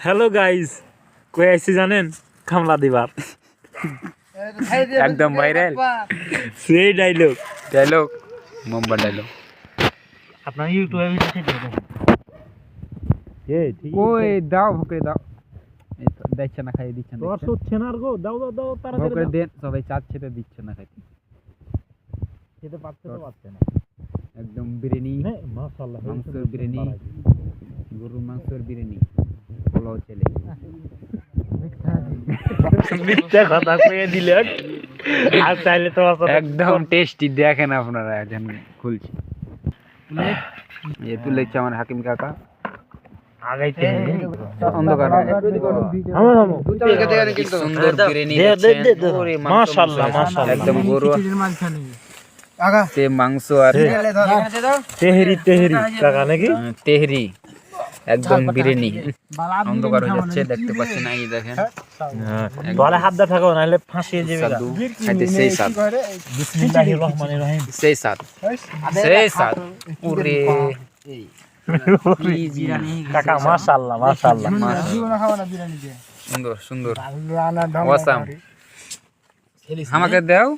Hello guys, কই আইছি জানেন? কামলা দিবার একদম ভাইরাল সেই ডায়লগ মুম্বা ডায়লগ। আপনার ইউটিউবে ভিডিও ছেড়ে দেন। ঠিক ওই দাও ভুকে দাও, এই তো দিচ্ছে না, খাইয়ে দিচ্ছে না, রস হচ্ছে না আর গো, দাও দাও দাও তাড়াতাড়ি ভুকে দাও। দেন, সবাই চাচ্ছে তো দিচ্ছে না খাইতে। খেতে পারছে তো পারছে না। একদম বিরিয়ানি, মাশাআল্লাহ, মাংসের বিরিয়ানি, গরুর মাংসের বিরিয়ানি, পোলাও ছেলে। মিথ্যা কথা কইয়ে দিলেন। আর চাইলে তো একদম টেস্টি, দেখেন আপনারা এখন খুলছি। এই তুলেছে আমার হাকিম কাকা। আগাইতে অন্ধকার থামো সুন্দর বিরিয়ানি দেখছেন। ওরে মাশাআল্লাহ মাশাআল্লাহ, একদম গরু তে মাংস আর তেহরি তেহরি কাকা নাকি? তেহরি, একদম বিরিয়ানি। অন্ধকার হয়ে যাচ্ছে, দেখতে পাচ্ছেন না, এই দেখেন গলা হাত দা থাকো নাহলে ফাঁসিয়ে যাবে। সাধু খাইতে সেই স্বাদ, বিসমিল্লাহির রহমানির রহিম। সেই স্বাদ, সেই স্বাদ। ওরে কাকা মাশাআল্লাহ মাশাআল্লাহ, সুন্দর সুন্দর, ওয়াসাম। আমাকে দাও,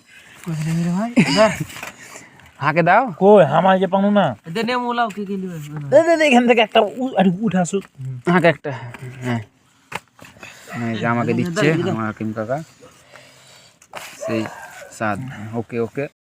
হাকে দাও। কই হামাই যে পানো না দে মোলাও কি কি লিবে দে এখান থেকে একটা উঠাসু হাকে একটা। হ্যাঁ, এই যে আমাকে দিচ্ছে আমার হাকিম কাকা, সেই স্বাদ। ওকে ওকে।